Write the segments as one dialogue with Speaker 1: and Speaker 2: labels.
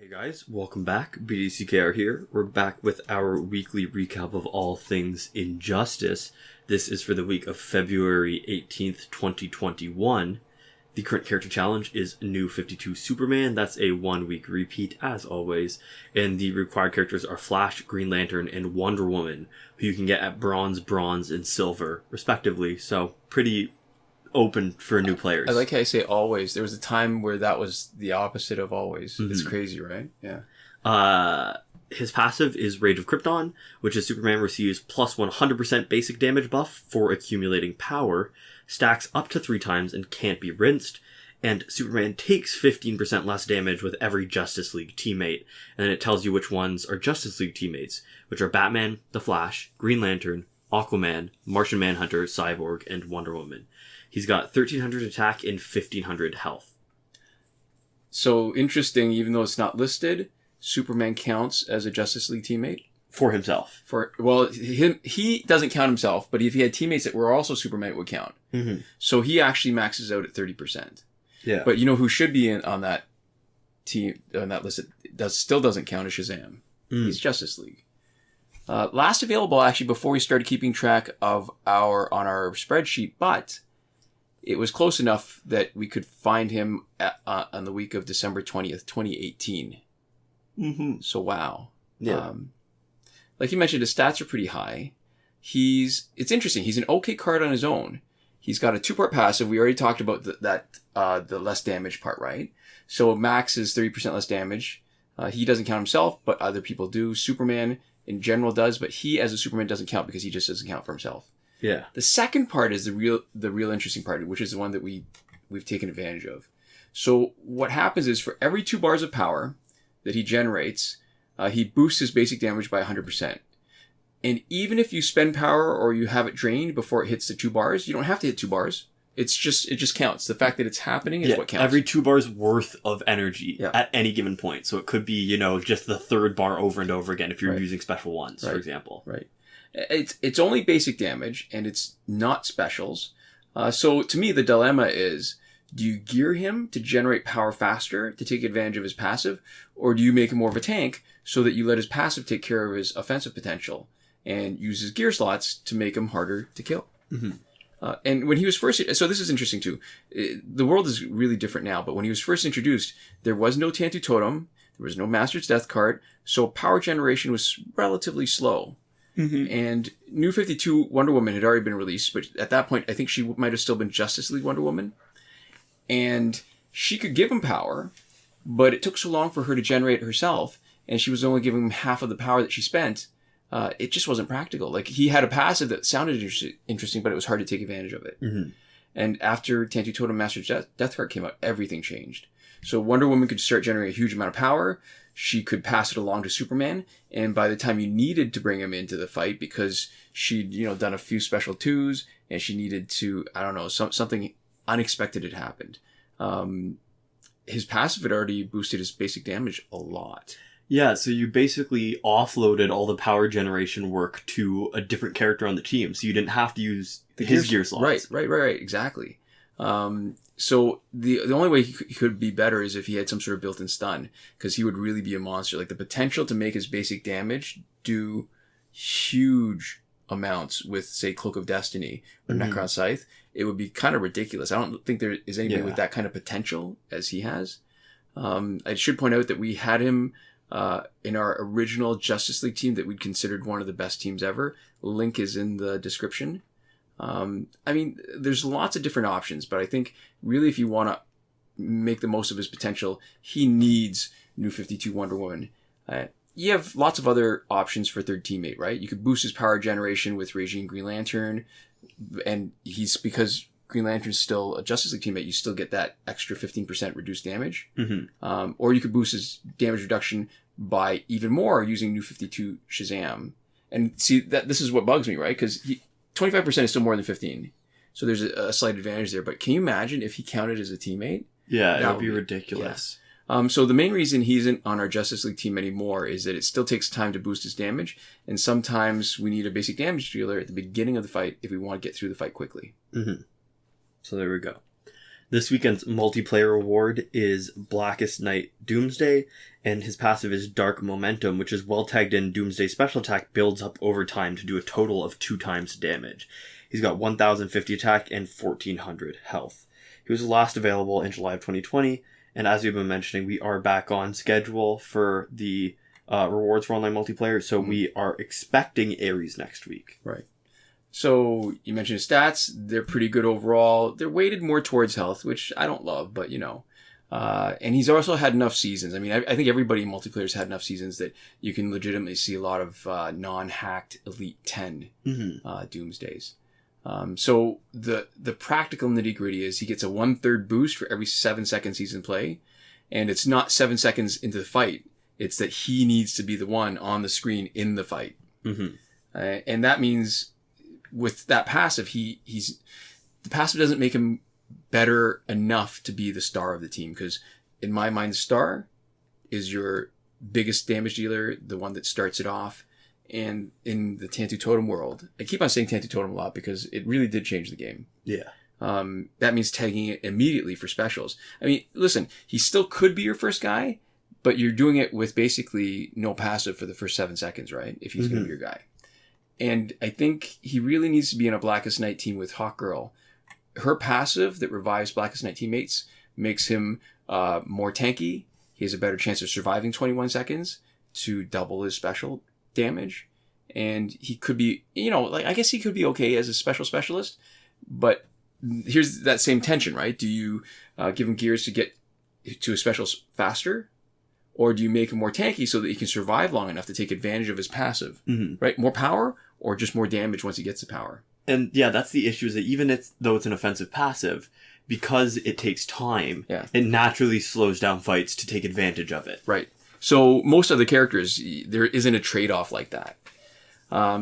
Speaker 1: Hey guys, welcome back. BDCKR here. We're back with our weekly recap of all things Injustice. This is for the week of February 18th, 2021. The current character challenge is New 52 Superman. That's a 1 week repeat, as always. And the required characters are Flash, Green Lantern, and Wonder Woman, who you can get at Bronze, and Silver, respectively. So, pretty open for new players.
Speaker 2: I like how you say always. There was a time where that was the opposite of always. Mm-hmm. It's crazy, right? Yeah.
Speaker 1: His passive is Rage of Krypton, which is Superman receives plus 100% basic damage buff for accumulating power, stacks up to 3 times and can't be rinsed, and Superman takes 15% less damage with every Justice League teammate. And then it tells you which ones are Justice League teammates, which are Batman, The Flash, Green Lantern, Aquaman, Martian Manhunter, Cyborg, and Wonder Woman. He's got 1,300 attack and 1,500 health.
Speaker 2: So, interesting, even though it's not listed, Superman counts as a Justice League teammate?
Speaker 1: For himself.
Speaker 2: He doesn't count himself, but if he had teammates that were also Superman, it would count. Mm-hmm. So he actually maxes out at 30%.
Speaker 1: Yeah.
Speaker 2: But you know who should be on that team, on that list, still doesn't count as Shazam. He's Justice League. Last available, actually, before we started keeping track of on our spreadsheet, but it was close enough that we could find him on the week of December 20th, 2018. Mm-hmm. So, wow.
Speaker 1: Yeah.
Speaker 2: Like you mentioned, his stats are pretty high. It's interesting. He's an okay card on his own. He's got a 2-part passive. We already talked about the less damage part, right? So max is 30% less damage. He doesn't count himself, but other people do. Superman in general does, but he as a Superman doesn't count because he just doesn't count for himself.
Speaker 1: Yeah. The
Speaker 2: second part is the real interesting part, which is the one that we've taken advantage of. So what happens is for every 2 bars of power that he generates, he boosts his basic damage by 100%. And even if you spend power or you have it drained before it hits the 2 bars, you don't have to hit 2 bars. It just counts. The fact that it's happening is what counts.
Speaker 1: Every 2 bars worth of energy at any given point. So it could be, just the 3rd bar over and over again if you're using special ones, for example.
Speaker 2: Right. It's only basic damage, and it's not specials. So to me, the dilemma is, do you gear him to generate power faster to take advantage of his passive, or do you make him more of a tank so that you let his passive take care of his offensive potential and use his gear slots to make him harder to kill? Mm-hmm. And when he was first... So this is interesting, too. The world is really different now, but when he was first introduced, there was no Tantu Totem, there was no Master's Death card, so power generation was relatively slow. Mm-hmm. And New 52 Wonder Woman had already been released, but at that point, I think she might have still been Justice League Wonder Woman. And she could give him power, but it took so long for her to generate it herself, and she was only giving him half of the power that she spent. It just wasn't practical. Like, he had a passive that sounded interesting, but it was hard to take advantage of it. Mm-hmm. And after Tantu Totem Master's Death card came out, everything changed. So Wonder Woman could start generating a huge amount of power. She could pass it along to Superman, and by the time you needed to bring him into the fight, because she'd, done a few special 2s, and she needed to, something unexpected had happened. His passive had already boosted his basic damage a lot.
Speaker 1: Yeah, so you basically offloaded all the power generation work to a different character on the team, so you didn't have to use his gear slots.
Speaker 2: Right, exactly. So the only way he could be better is if he had some sort of built-in stun, because he would really be a monster. Like, the potential to make his basic damage do huge amounts with, say, Cloak of Destiny or Necron Scythe, it would be kind of ridiculous. I don't think there is anybody with that kind of potential as he has. I should point out that we had him in our original Justice League team that we'd considered one of the best teams ever. Link is in the description. There's lots of different options, but I think really if you want to make the most of his potential, he needs New 52 Wonder Woman. You have lots of other options for third teammate, right? You could boost his power generation with Regine Green Lantern, and because Green Lantern's still a Justice League teammate, you still get that extra 15% reduced damage. Mm-hmm. Or you could boost his damage reduction by even more using New 52 Shazam. And see, this is what bugs me, right? Because 25% is still more than 15. So there's a slight advantage there. But can you imagine if he counted as a teammate?
Speaker 1: Yeah, that would be ridiculous.
Speaker 2: Yeah. So the main reason he isn't on our Justice League team anymore is that it still takes time to boost his damage. And sometimes we need a basic damage dealer at the beginning of the fight if we want to get through the fight quickly.
Speaker 1: Mm-hmm. So there we go. This weekend's multiplayer reward is Blackest Night Doomsday, and his passive is Dark Momentum, which is well tagged in. Doomsday special attack builds up over time to do a total of 2 times damage. He's got 1050 attack and 1400 health. He was last available in July of 2020, and as we've been mentioning, we are back on schedule for the rewards for online multiplayer, so we are expecting Ares next week.
Speaker 2: Right. So you mentioned his stats. They're pretty good overall. They're weighted more towards health, which I don't love, but and he's also had enough seasons. I mean, I think everybody in multiplayer's had enough seasons that you can legitimately see a lot of non-hacked Elite 10 Doomsdays. So the practical nitty-gritty is he gets a 1/3 boost for every 7 seconds he's in play, and it's not 7 seconds into the fight. It's that he needs to be the one on the screen in the fight. And that means with that passive, the passive doesn't make him better enough to be the star of the team, because in my mind, the star is your biggest damage dealer, the one that starts it off. And in the Tantu Totem world, I keep on saying Tantu Totem a lot because it really did change the game.
Speaker 1: Yeah.
Speaker 2: That means tagging it immediately for specials. I mean, listen, he still could be your first guy, but you're doing it with basically no passive for the first 7 seconds, right? If he's going to be your guy. And I think he really needs to be in a Blackest Night team with Hawkgirl. Her passive that revives Blackest Night teammates makes him more tanky. He has a better chance of surviving 21 seconds to double his special damage. And he could be, I guess he could be okay as a specialist. But here's that same tension, right? Do you give him gears to get to his specials faster? Or do you make him more tanky so that he can survive long enough to take advantage of his passive, right? More power or just more damage once he gets the power?
Speaker 1: And yeah, that's the issue, is that even though it's an offensive passive, because it takes time, it naturally slows down fights to take advantage of it.
Speaker 2: Right. So most of the characters, there isn't a trade-off like that.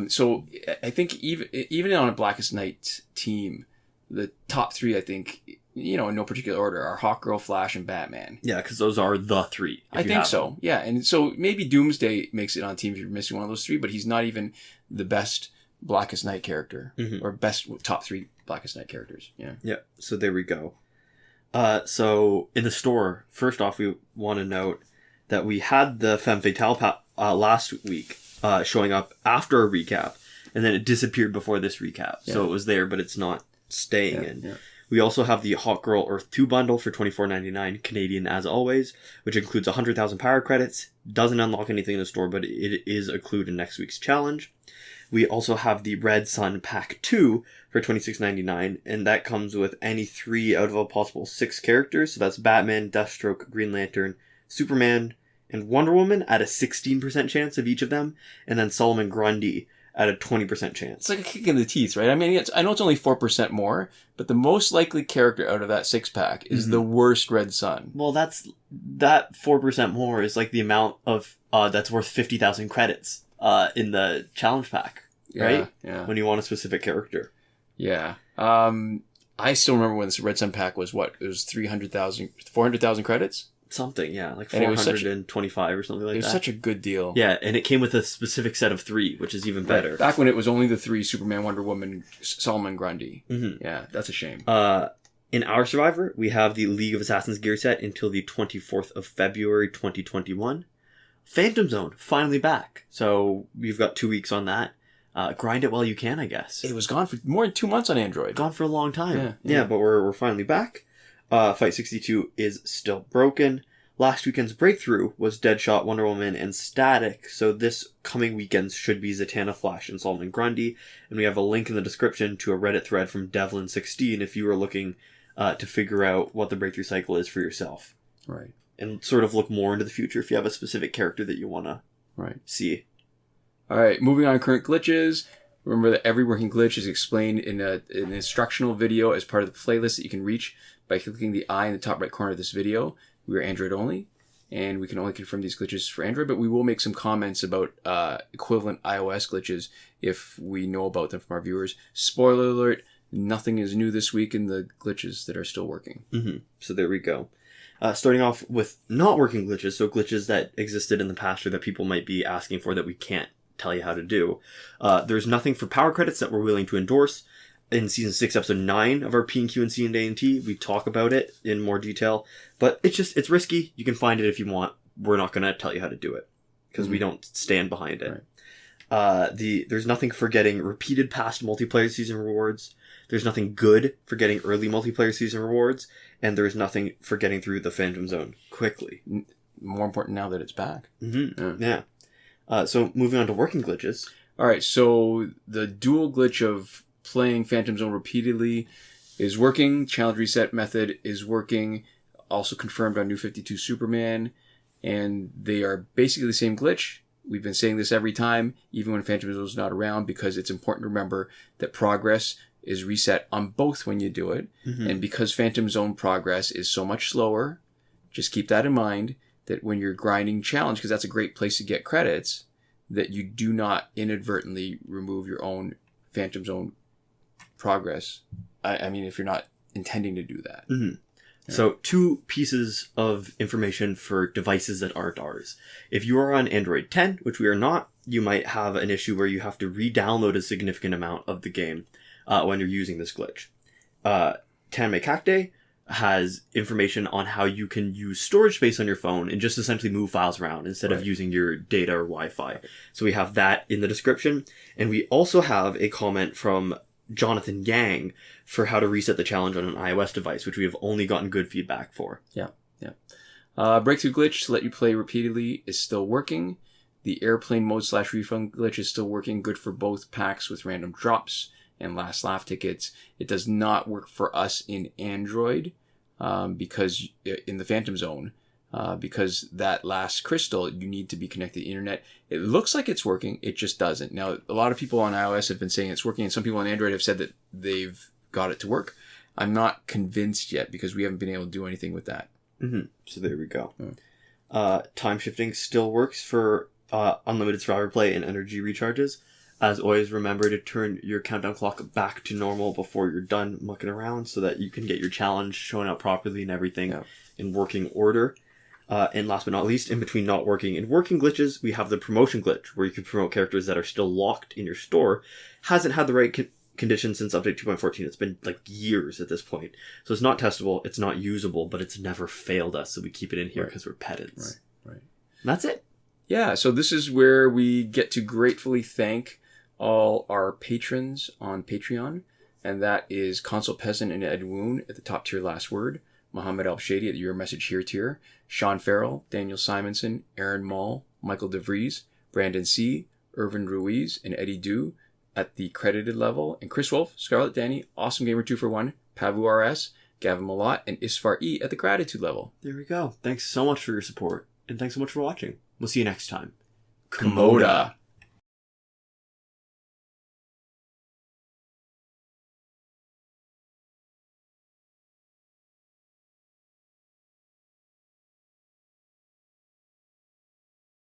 Speaker 2: So I think even on a Blackest Night team, the top 3, I think, in no particular order, are Hawkgirl, Flash, and Batman.
Speaker 1: Yeah, because those are the 3.
Speaker 2: I think so. Yeah, and so maybe Doomsday makes it on team if you're missing one of those 3, but he's not even the best Blackest Night character or best top 3 Blackest Night characters. Yeah.
Speaker 1: Yeah. So there we go. So in the store, first off, we want to note that we had the Femme Fatale last week showing up after a recap, and then it disappeared before this recap. Yeah. So it was there, but it's not staying in. Yeah. We also have the Hawkgirl Earth 2 bundle for $24.99 Canadian as always, which includes 100,000 power credits. Doesn't unlock anything in the store, but it is included in next week's challenge. We also have the Red Sun Pack 2 for $26.99, and that comes with any 3 out of a possible 6 characters. So that's Batman, Deathstroke, Green Lantern, Superman, and Wonder Woman at a 16% chance of each of them, and then Solomon Grundy at a 20% chance.
Speaker 2: It's like a kick in the teeth, right? I mean, I know it's only 4% more, but the most likely character out of that 6-pack is the worst Red Sun.
Speaker 1: Well, that 4% more is like the amount of that's worth 50,000 credits in the challenge pack, right?
Speaker 2: Yeah.
Speaker 1: When you want a specific character.
Speaker 2: Yeah. I still remember when this Red Sun pack was what? It was 400,000 credits?
Speaker 1: Something, yeah, like 425 or something like that.
Speaker 2: It was such a good deal.
Speaker 1: Yeah, and it came with a specific set of 3, which is even better.
Speaker 2: Back when it was only the 3, Superman, Wonder Woman, Solomon Grundy. Yeah, that's a shame.
Speaker 1: In our Survivor, we have the League of Assassins gear set until the 24th of February 2021. Phantom Zone, finally back. So we've got 2 weeks on that. Grind it while you can, I guess.
Speaker 2: It was gone for more than 2 months on Android.
Speaker 1: Gone for a long time. Yeah, but we're finally back. Fight 62 is still broken. Last weekend's breakthrough was Deadshot, Wonder Woman, and Static, so this coming weekend should be Zatanna, Flash, and Solomon Grundy, and we have a link in the description to a Reddit thread from Devlin16 if you are looking to figure out what the breakthrough cycle is for yourself.
Speaker 2: Right.
Speaker 1: And sort of look more into the future if you have a specific character that you want to see.
Speaker 2: Alright, moving on to current glitches. Remember that every working glitch is explained in an instructional video as part of the playlist that you can reach by clicking the eye in the top right corner of this video. We are Android only, and we can only confirm these glitches for Android, but we will make some comments about equivalent iOS glitches if we know about them from our viewers. Spoiler alert, nothing is new this week in the glitches that are still working.
Speaker 1: So there we go. Starting off with not working glitches, so glitches that existed in the past or that people might be asking for that we can't tell you how to do. There's nothing for power credits that we're willing to endorse. in season 6, episode 9 of our P&Q and C&A&T, we talk about it in more detail. But it's risky. You can find it if you want. We're not going to tell you how to do it because we don't stand behind it. Right. There's nothing for getting repeated past multiplayer season rewards. There's nothing good for getting early multiplayer season rewards. And there's nothing for getting through the Phantom Zone quickly.
Speaker 2: More important now that it's back.
Speaker 1: Mm-hmm. Yeah. So moving on to working glitches.
Speaker 2: All right. So the dual glitch of playing Phantom Zone repeatedly is working. Challenge reset method is working. Also confirmed on New 52 Superman. And they are basically the same glitch. We've been saying this every time, even when Phantom Zone is not around, because it's important to remember that progress is reset on both when you do it. Mm-hmm. And because Phantom Zone progress is so much slower, just keep that in mind, that when you're grinding challenge, because that's a great place to get credits, that you do not inadvertently remove your own Phantom Zone progress. I mean, if you're not intending to do that.
Speaker 1: Mm-hmm. Yeah. So 2 pieces of information for devices that aren't ours. If you are on Android 10, which we are not, you might have an issue where you have to re-download a significant amount of the game when you're using this glitch. Tanme Kakde has information on how you can use storage space on your phone and just essentially move files around instead of using your data or Wi-Fi. Right. So we have that in the description. And we also have a comment from Jonathan Yang for how to reset the challenge on an iOS device, which we have only gotten good feedback for.
Speaker 2: Yeah. Breakthrough glitch to let you play repeatedly is still working. The airplane mode / refund glitch is still working, good for both packs with random drops and last laugh tickets. It does not work for us in Android because in the Phantom Zone, because that last crystal, you need to be connected to the internet. It looks like it's working. It just doesn't. Now, a lot of people on iOS have been saying it's working, and some people on Android have said that they've got it to work. I'm not convinced yet because we haven't been able to do anything with that.
Speaker 1: Mm-hmm. So there we go. Time shifting still works for unlimited survivor play and energy recharges. As always, remember to turn your countdown clock back to normal before you're done mucking around so that you can get your challenge shown up properly and everything in working order. And last but not least, in between not working and working glitches, we have the promotion glitch, where you can promote characters that are still locked in your store. Hasn't had the right conditions since update 2.14. It's been like years at this point. So it's not testable, it's not usable, but it's never failed us, so we keep it in here because we're pedants.
Speaker 2: Right.
Speaker 1: And that's it. Yeah,
Speaker 2: so this is where we get to gratefully thank all our patrons on Patreon, and that is Console Peasant and Edwoon at the top tier last word, Mohammed Albshaiti at the Your Message Here tier, Shawn Farrell, Daniel Simonson, Aaron Maule, Michael DeVries, Brandon C., Irvin Ruiz, and Eddydoo at the credited level, and Chris Wolff, Scarlet, Dani, Awesomegamer 2for1, Pavu RS, Gavin, Mallott, and Isfar E at the gratitude level.
Speaker 1: There we go. Thanks so much for your support, and thanks so much for watching. We'll see you next time.
Speaker 2: Komoda.